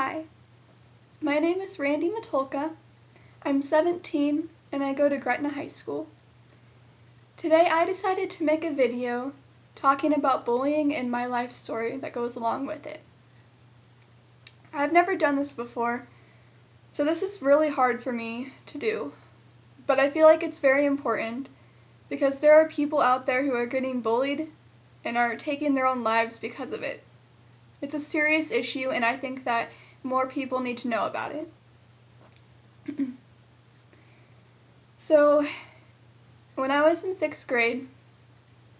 Hi, my name is Randy Matulka. I'm 17 and I go to Gretna High School. Today I decided to make a video talking about bullying and my life story that goes along with it. I've never done this before, so this is really hard for me to do, but I feel like it's very important because there are people out there who are getting bullied and are taking their own lives because of it. It's a serious issue, and I think that more people need to know about it. So, when I was in 6th grade,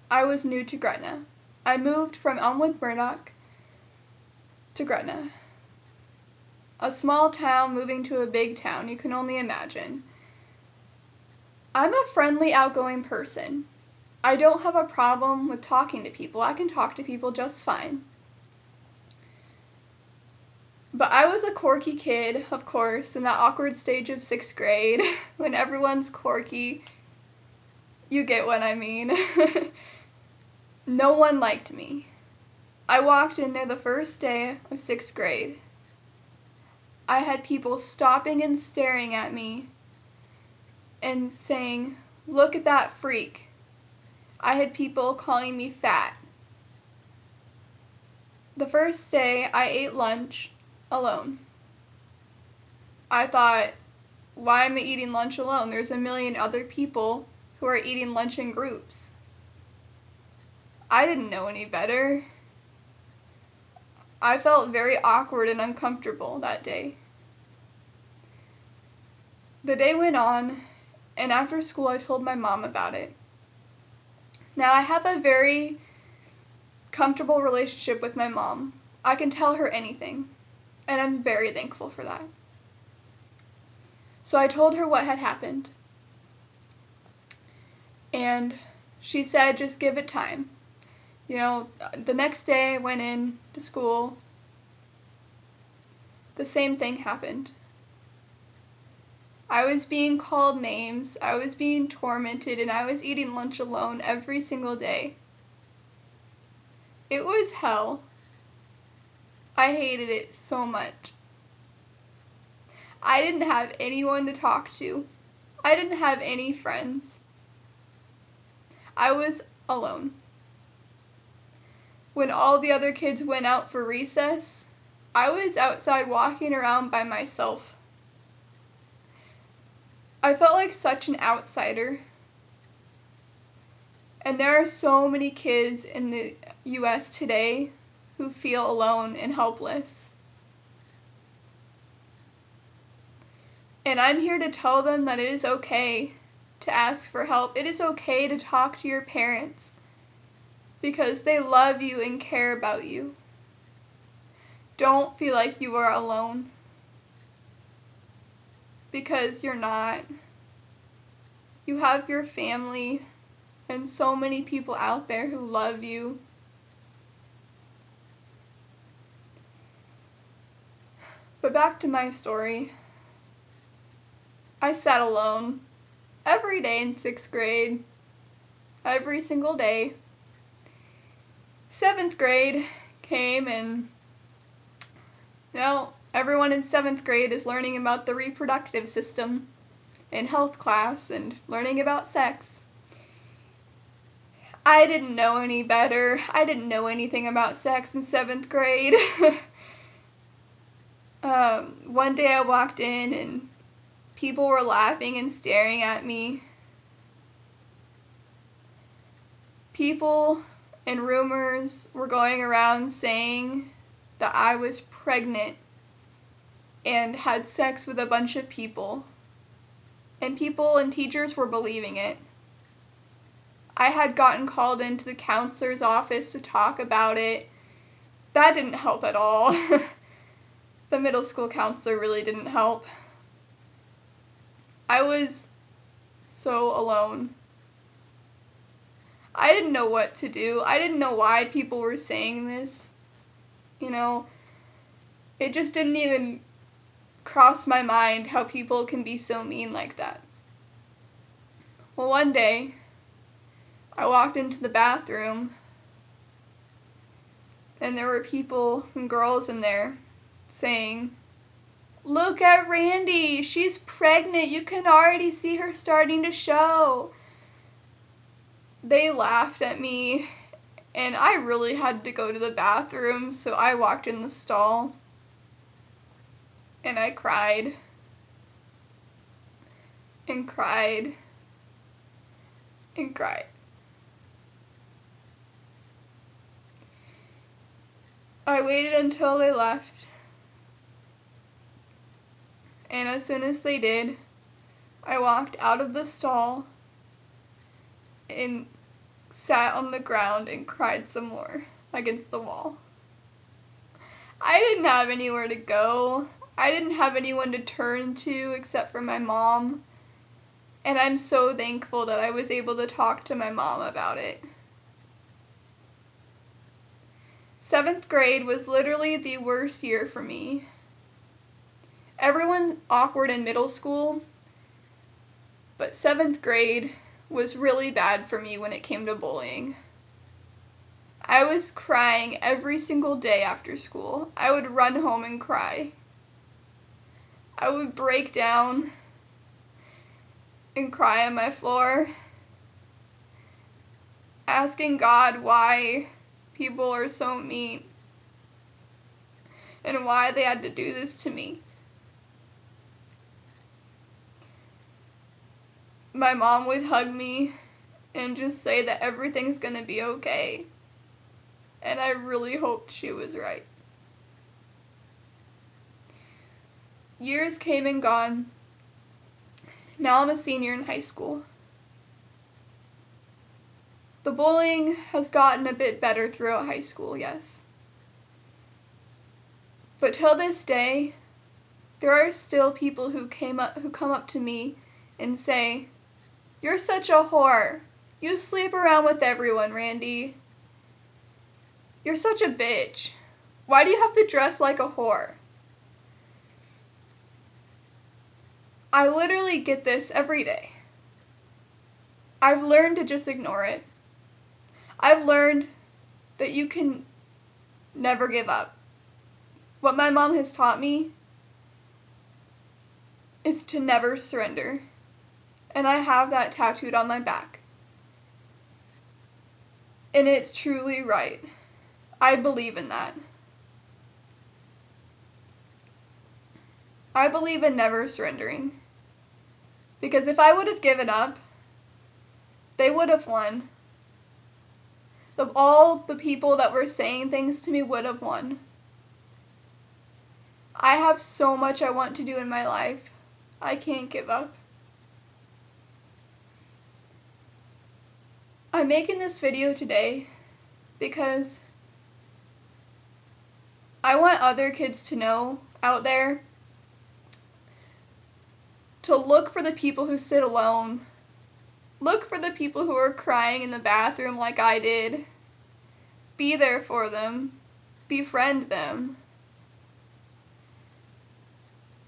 I was new to Gretna. I moved from Elmwood Murdoch to Gretna. A small town moving to a big town, you can only imagine. I'm a friendly, outgoing person. I don't have a problem with talking to people. I can talk to people just fine. But I was a quirky kid, of course, in that awkward stage of 6th grade, when everyone's quirky. You get what I mean. No one liked me. I walked in there the first day of 6th grade. I had people stopping and staring at me and saying, "Look at that freak." I had people calling me fat. The first day, I ate lunch alone. I thought, why am I eating lunch alone? There's a million other people who are eating lunch in groups. I didn't know any better. I felt very awkward and uncomfortable that day. The day went on, and after school I told my mom about it. Now I have a very comfortable relationship with my mom. I can tell her anything, and I'm very thankful for that. So I told her what had happened, and she said, just give it time. The next day I went in to school, the same thing happened. I was being called names, I was being tormented, and I was eating lunch alone every single day. It was hell. I hated it so much. I didn't have anyone to talk to. I didn't have any friends. I was alone. When all the other kids went out for recess, I was outside walking around by myself. I felt like such an outsider. And there are so many kids in the US today who feel alone and helpless. And I'm here to tell them that it is okay to ask for help. It is okay to talk to your parents because they love you and care about you. Don't feel like you are alone, because you're not. You have your family and so many people out there who love you. But back to my story. I sat alone every day in 6th grade, every single day. 7th grade came, and everyone in 7th grade is learning about the reproductive system in health class and learning about sex. I didn't know any better. I didn't know anything about sex in 7th grade. One day I walked in and people were laughing and staring at me. People and rumors were going around saying that I was pregnant and had sex with a bunch of people. And people and teachers were believing it. I had gotten called into the counselor's office to talk about it. That didn't help at all. The middle school counselor really didn't help. I was so alone. I didn't know what to do. I didn't know why people were saying this. It just didn't even cross my mind how people can be so mean like that. Well, one day, I walked into the bathroom, and there were people and girls in there saying, "Look at Randy, she's pregnant, you can already see her starting to show." They laughed at me, and I really had to go to the bathroom, so I walked in the stall, and I cried, and cried, and cried. I waited until they left, and as soon as they did, I walked out of the stall and sat on the ground and cried some more against the wall. I didn't have anywhere to go. I didn't have anyone to turn to except for my mom, and I'm so thankful that I was able to talk to my mom about it. 7th grade was literally the worst year for me. Everyone's awkward in middle school, but 7th grade was really bad for me when it came to bullying. I was crying every single day after school. I would run home and cry. I would break down and cry on my floor, asking God why people are so mean and why they had to do this to me. My mom would hug me and just say that everything's gonna be okay. And I really hoped she was right. Years came and gone. Now I'm a senior in high school. The bullying has gotten a bit better throughout high school, yes. But till this day, there are still people who come up to me and say, "You're such a whore. You sleep around with everyone, Randy. You're such a bitch. Why do you have to dress like a whore?" I literally get this every day. I've learned to just ignore it. I've learned that you can never give up. What my mom has taught me is to never surrender. And I have that tattooed on my back. And it's truly right. I believe in that. I believe in never surrendering. Because if I would have given up, they would have won. All the people that were saying things to me would have won. I have so much I want to do in my life. I can't give up. I'm making this video today because I want other kids to know out there to look for the people who sit alone. Look for the people who are crying in the bathroom like I did. Be there for them. Befriend them.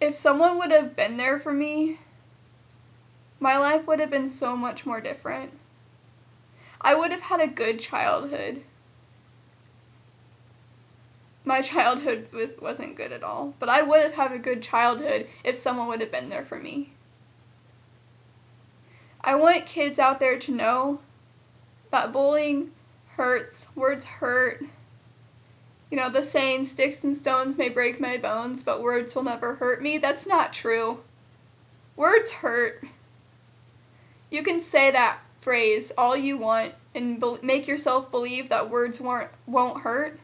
If someone would have been there for me, my life would have been so much more different. I would have had a good childhood. My childhood wasn't good at all, but I would have had a good childhood if someone would have been there for me. I want kids out there to know that bullying hurts, words hurt. You know, the saying, "Sticks and stones may break my bones, but words will never hurt me." That's not true. Words hurt. You can say that phrase all you want and make yourself believe that words won't hurt,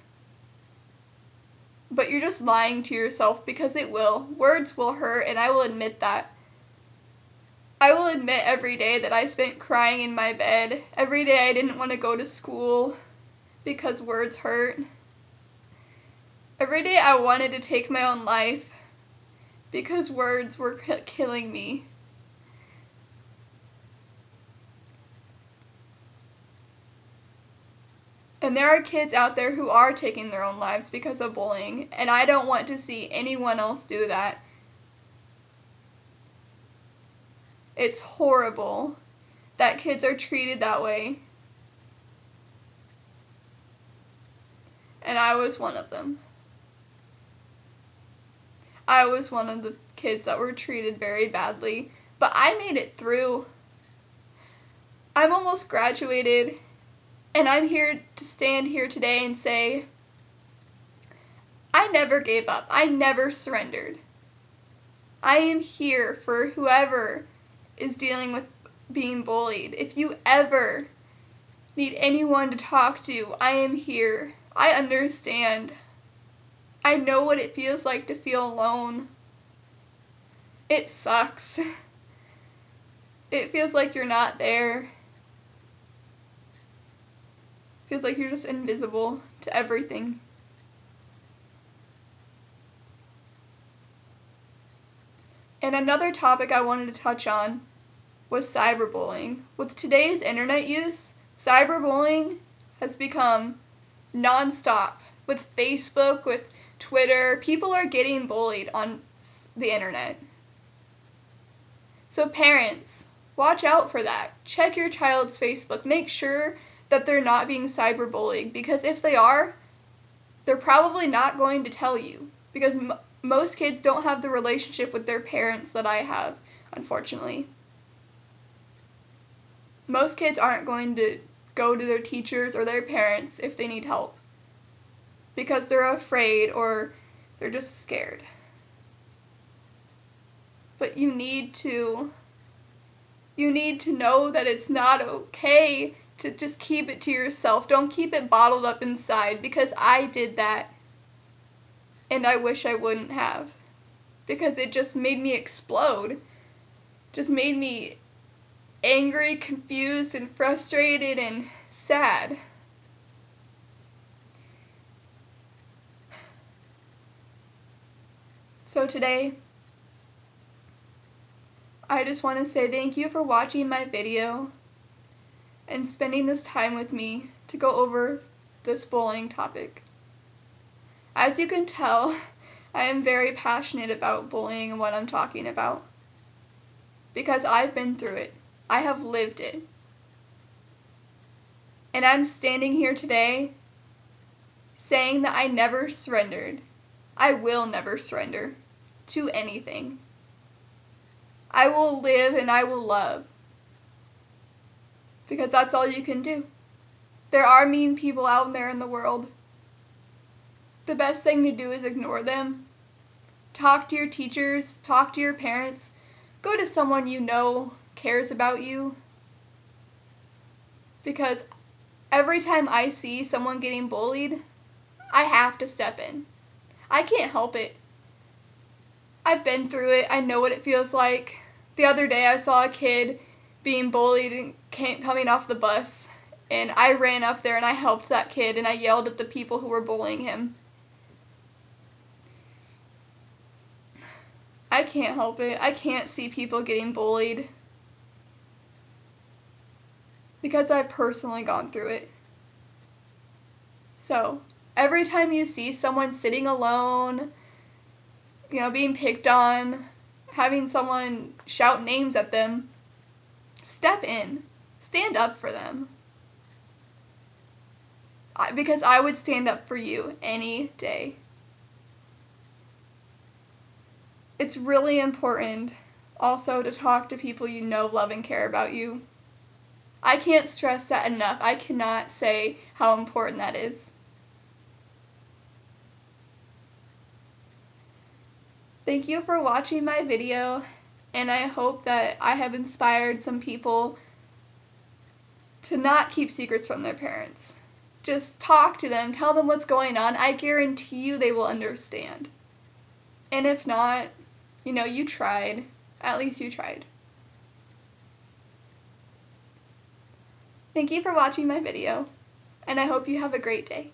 but you're just lying to yourself because it will. Words will hurt, and I will admit that. I will admit every day that I spent crying in my bed. Every day I didn't want to go to school because words hurt. Every day I wanted to take my own life because words were killing me. And there are kids out there who are taking their own lives because of bullying, and I don't want to see anyone else do that. It's horrible that kids are treated that way. And I was one of them. I was one of the kids that were treated very badly, but I made it through. I'm almost graduated, and I'm here to stand here today and say, I never gave up. I never surrendered. I am here for whoever is dealing with being bullied. If you ever need anyone to talk to, I am here. I understand. I know what it feels like to feel alone. It sucks. It feels like you're not there. It feels like you're just invisible to everything. And another topic I wanted to touch on was cyberbullying. With today's internet use, cyberbullying has become nonstop. With Facebook, with Twitter, people are getting bullied on the internet. So parents, watch out for that. Check your child's Facebook. Make sure that they're not being cyberbullied, because if they are, they're probably not going to tell you, because most kids don't have the relationship with their parents that I have, unfortunately. Most kids aren't going to go to their teachers or their parents if they need help, because they're afraid or they're just scared. But you need to know that it's not okay to just keep it to yourself. Don't keep it bottled up inside, because I did that. And I wish I wouldn't have, because it just made me explode. Just made me angry, confused, and frustrated, and sad. So today, I just want to say thank you for watching my video and spending this time with me to go over this bullying topic. As you can tell, I am very passionate about bullying and what I'm talking about, because I've been through it. I have lived it. And I'm standing here today saying that I never surrendered. I will never surrender to anything. I will live and I will love, because that's all you can do. There are mean people out there in the world. The best thing to do is ignore them. Talk to your teachers, talk to your parents, go to someone you know cares about you. Because every time I see someone getting bullied, I have to step in. I can't help it. I've been through it. I know what it feels like. The other day I saw a kid being bullied and coming off the bus, and I ran up there and I helped that kid and I yelled at the people who were bullying him. I can't help it. I can't see people getting bullied, because I've personally gone through it. So, every time you see someone sitting alone, being picked on, having someone shout names at them, step in. Stand up for them. Because I would stand up for you any day. It's really important also to talk to people you know love and care about you. I can't stress that enough. I cannot say how important that is. Thank you for watching my video, and I hope that I have inspired some people to not keep secrets from their parents. Just talk to them, tell them what's going on. I guarantee you they will understand. And if not, you tried. At least you tried. Thank you for watching my video, and I hope you have a great day.